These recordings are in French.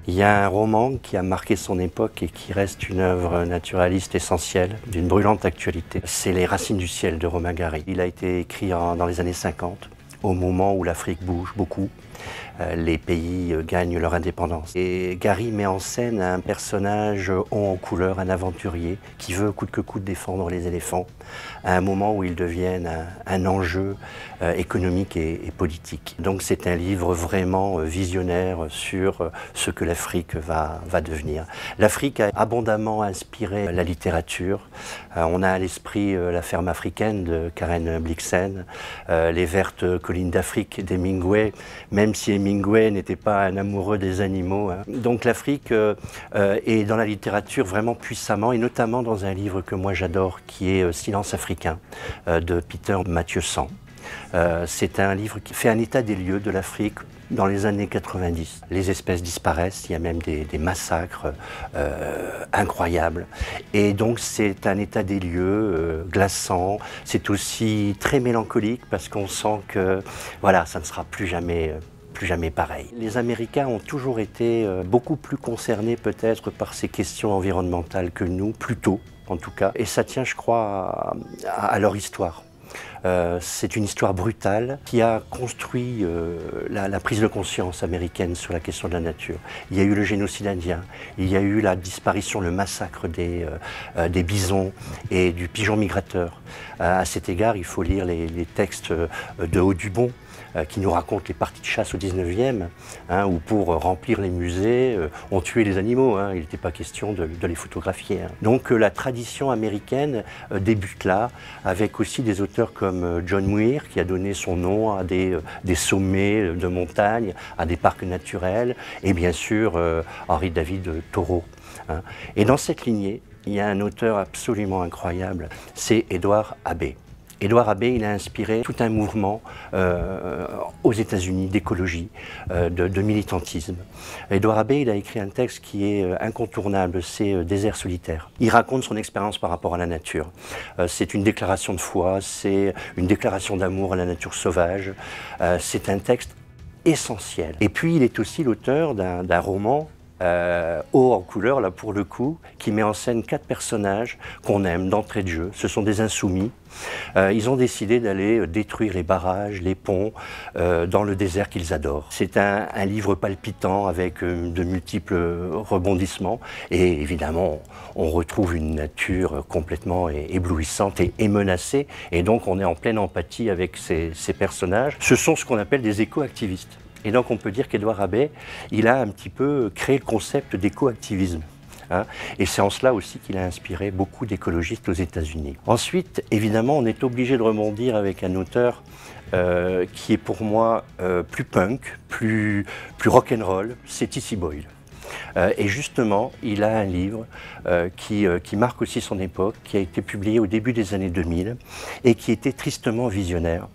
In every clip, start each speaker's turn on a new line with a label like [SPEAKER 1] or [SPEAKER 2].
[SPEAKER 1] Il y a un roman qui a marqué son époque et qui reste une œuvre naturaliste essentielle, d'une brûlante actualité. C'est Les Racines du ciel de Romain Gary. Il a été écrit dans les années 50, au moment où l'Afrique bouge beaucoup. Les pays gagnent leur indépendance. Et Gary met en scène un personnage haut en couleur, un aventurier, qui veut coûte que coûte défendre les éléphants, à un moment où ils deviennent un enjeu économique et politique. Donc c'est un livre vraiment visionnaire sur ce que l'Afrique va devenir. L'Afrique a abondamment inspiré la littérature. On a à l'esprit La ferme africaine de Karen Blixen, Les vertes collines d'Afrique d'Hemingway, même si Hemingway n'était pas un amoureux des animaux. Donc l'Afrique est dans la littérature vraiment puissamment, et notamment dans un livre que moi j'adore, qui est Silence africain, de Peter Mathieusan. C'est un livre qui fait un état des lieux de l'Afrique dans les années 90. Les espèces disparaissent, il y a même des massacres incroyables. Et donc c'est un état des lieux glaçant. C'est aussi très mélancolique parce qu'on sent que voilà, ça ne sera plus jamais pareil. Les Américains ont toujours été beaucoup plus concernés peut-être par ces questions environnementales que nous, plus tôt en tout cas. Et ça tient, je crois, à leur histoire. C'est une histoire brutale qui a construit la prise de conscience américaine sur la question de la nature. Il y a eu le génocide indien, il y a eu la disparition, le massacre des bisons et du pigeon migrateur. À cet égard, il faut lire les textes de Audubon, qui nous raconte les parties de chasse au 19e, où pour remplir les musées, on tuait les animaux, il n'était pas question de les photographier. Donc la tradition américaine débute là, avec aussi des auteurs comme John Muir, qui a donné son nom à des sommets de montagne, à des parcs naturels, et bien sûr Henry David Thoreau. Et dans cette lignée, il y a un auteur absolument incroyable, c'est Edward Abbey. Edward Abbey, il a inspiré tout un mouvement aux États-Unis d'écologie, de militantisme. Edward Abbey, il a écrit un texte qui est incontournable, c'est Désert solitaire. Il raconte son expérience par rapport à la nature. C'est une déclaration de foi, c'est une déclaration d'amour à la nature sauvage. C'est un texte essentiel. Et puis, il est aussi l'auteur d'un roman haut en couleur, là pour le coup, qui met en scène 4 personnages qu'on aime d'entrée de jeu. Ce sont des insoumis. Ils ont décidé d'aller détruire les barrages, les ponts, dans le désert qu'ils adorent. C'est un livre palpitant avec de multiples rebondissements et évidemment on retrouve une nature complètement éblouissante et menacée, et donc on est en pleine empathie avec ces personnages. Ce sont ce qu'on appelle des éco-activistes. Et donc on peut dire qu'Edward Abbey, il a un petit peu créé le concept d'éco-activisme. Et c'est en cela aussi qu'il a inspiré beaucoup d'écologistes aux États-Unis. Ensuite, évidemment, on est obligé de rebondir avec un auteur qui est pour moi plus punk, plus rock'n'roll, c'est T.C. Boyle. Et justement, il a un livre qui marque aussi son époque, qui a été publié au début des années 2000 et qui était tristement visionnaire.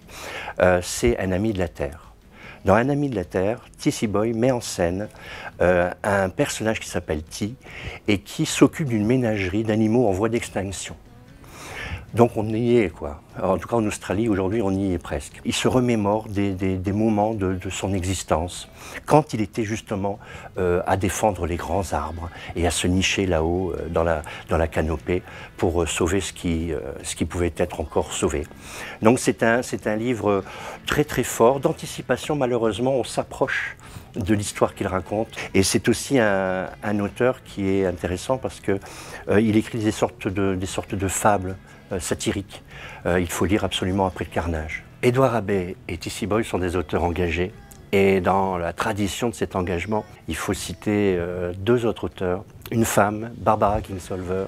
[SPEAKER 1] C'est Un ami de la Terre. Dans Un ami de la Terre, T.C. Boyle met en scène un personnage qui s'appelle T et qui s'occupe d'une ménagerie d'animaux en voie d'extinction. Donc on y est, quoi. Alors, en tout cas en Australie, aujourd'hui, on y est presque. Il se remémore des moments de son existence, quand il était justement à défendre les grands arbres et à se nicher là-haut dans la canopée pour sauver ce qui pouvait être encore sauvé. Donc c'est un livre très très fort, d'anticipation. Malheureusement, on s'approche de l'histoire qu'il raconte. Et c'est aussi un auteur qui est intéressant parce qu'il écrit des sortes de fables satiriques. Il faut lire absolument Après le carnage. Edward Abbey et T.C. Boyle sont des auteurs engagés. Et dans la tradition de cet engagement, il faut citer 2 autres auteurs. Une femme, Barbara Kingsolver,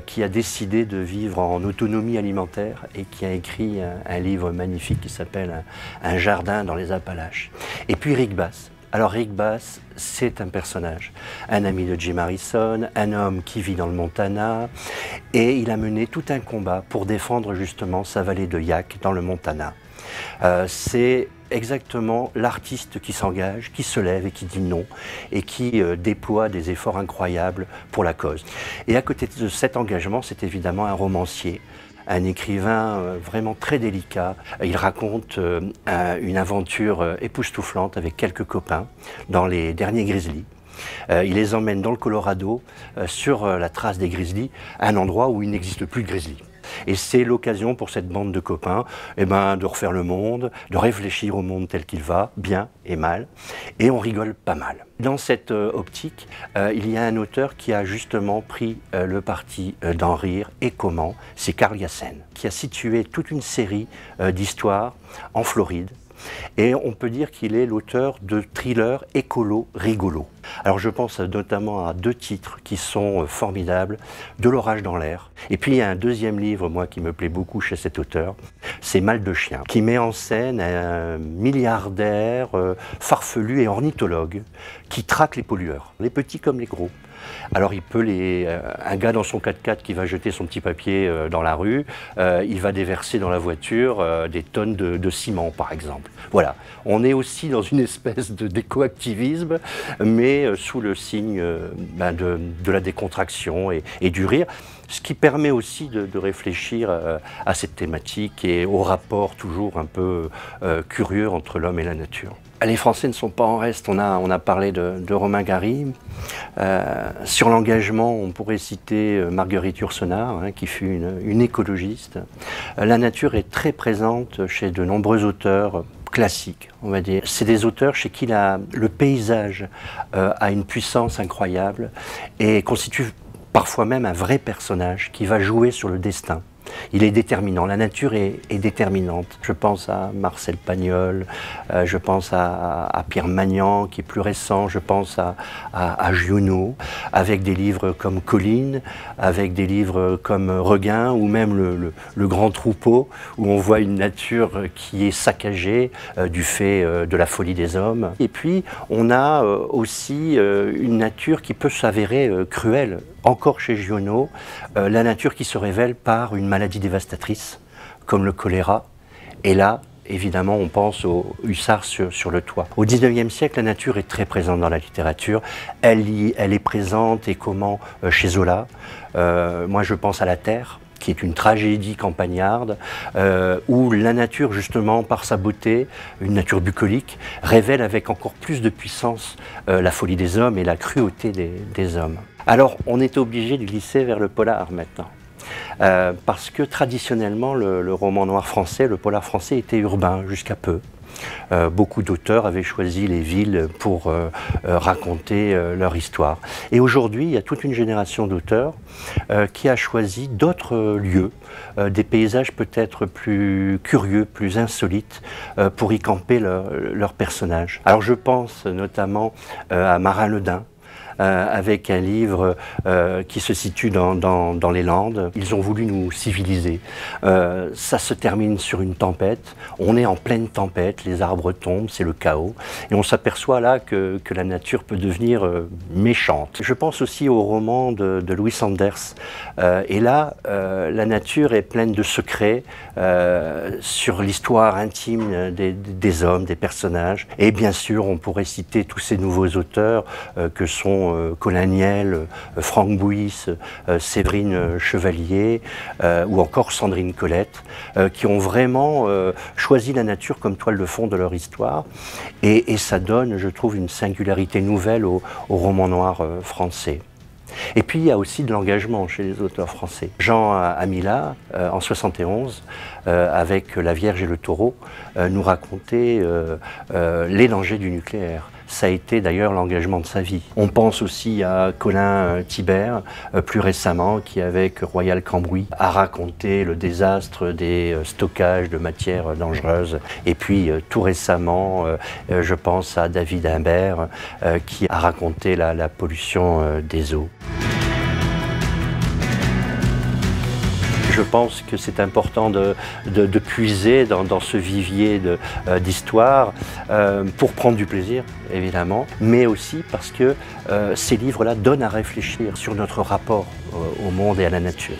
[SPEAKER 1] qui a décidé de vivre en autonomie alimentaire et qui a écrit un livre magnifique qui s'appelle Un jardin dans les Appalaches. Et puis Rick Bass. Alors Rick Bass, c'est un personnage, un ami de Jim Harrison, un homme qui vit dans le Montana, et il a mené tout un combat pour défendre justement sa vallée de Yaak dans le Montana. C'est exactement l'artiste qui s'engage, qui se lève et qui dit non, et qui déploie des efforts incroyables pour la cause. Et à côté de cet engagement, c'est évidemment un romancier, un écrivain vraiment très délicat. Il raconte une aventure époustouflante avec quelques copains dans les derniers Grizzlies. Il les emmène dans le Colorado, sur la trace des grizzlies, à un endroit où il n'existe plus de grizzlies. Et c'est l'occasion pour cette bande de copains de refaire le monde, de réfléchir au monde tel qu'il va, bien et mal, et on rigole pas mal. Dans cette optique, il y a un auteur qui a justement pris le parti d'en rire, et comment, c'est Carl Hiaasen, qui a situé toute une série d'histoires en Floride. Et on peut dire qu'il est l'auteur de thrillers écolo rigolos. Alors je pense notamment à 2 titres qui sont formidables, De l'orage dans l'air. Et puis il y a un deuxième livre, moi, qui me plaît beaucoup chez cet auteur, c'est Mal de chien, qui met en scène un milliardaire farfelu et ornithologue qui traque les pollueurs, les petits comme les gros. Alors il peut un gars dans son 4x4 qui va jeter son petit papier dans la rue, il va déverser dans la voiture des tonnes de ciment par exemple. Voilà, on est aussi dans une espèce d'éco-activisme, mais sous le signe de la décontraction et du rire, ce qui permet aussi de réfléchir à cette thématique et au rapport toujours un peu curieux entre l'homme et la nature. Les Français ne sont pas en reste. On a parlé de Romain Gary. Sur l'engagement, on pourrait citer Marguerite Yourcenar, qui fut une écologiste. La nature est très présente chez de nombreux auteurs classiques, on va dire. C'est des auteurs chez qui le paysage a une puissance incroyable et constitue parfois même un vrai personnage qui va jouer sur le destin. Il est déterminant, la nature est déterminante. Je pense à Marcel Pagnol, je pense à Pierre Magnan qui est plus récent, je pense à Giono, avec des livres comme Colline, avec des livres comme Regain ou même le Grand Troupeau, où on voit une nature qui est saccagée du fait de la folie des hommes. Et puis on a aussi une nature qui peut s'avérer cruelle. Encore chez Giono, la nature qui se révèle par une maladie dévastatrice, comme le choléra. Et là, évidemment, on pense aux hussards sur le toit. Au XIXe siècle, la nature est très présente dans la littérature. Elle est présente, et comment, chez Zola. Moi, je pense à La Terre, qui est une tragédie campagnarde, où la nature, justement, par sa beauté, une nature bucolique, révèle avec encore plus de puissance la folie des hommes et la cruauté des hommes. Alors, on est obligé de glisser vers le polar maintenant. Parce que traditionnellement, le roman noir français, le polar français était urbain jusqu'à peu. Beaucoup d'auteurs avaient choisi les villes pour raconter leur histoire. Et aujourd'hui, il y a toute une génération d'auteurs qui a choisi d'autres lieux, des paysages peut-être plus curieux, plus insolites, pour y camper leurs personnages. Alors je pense notamment à Marin Le Dain, avec un livre qui se situe dans les Landes. Ils ont voulu nous civiliser. Ça se termine sur une tempête. On est en pleine tempête, les arbres tombent, c'est le chaos. Et on s'aperçoit là que la nature peut devenir méchante. Je pense aussi au roman de Louis Sanders. Et là, la nature est pleine de secrets sur l'histoire intime des hommes, des personnages. Et bien sûr, on pourrait citer tous ces nouveaux auteurs que sont Colin Niel, Franck Bouys, Séverine Chevalier ou encore Sandrine Colette, qui ont vraiment choisi la nature comme toile de fond de leur histoire. Et ça donne, je trouve, une singularité nouvelle au roman noir français. Et puis il y a aussi de l'engagement chez les auteurs français. Jean Amila, en 71, avec La Vierge et le Taureau, nous racontait les dangers du nucléaire. Ça a été d'ailleurs l'engagement de sa vie. On pense aussi à Colin Thibert, plus récemment, qui avec Royal Cambouis a raconté le désastre des stockages de matières dangereuses. Et puis tout récemment, je pense à David Imbert, qui a raconté la pollution des eaux. Je pense que c'est important de puiser dans ce vivier d'histoire pour prendre du plaisir, évidemment, mais aussi parce que ces livres-là donnent à réfléchir sur notre rapport au monde et à la nature.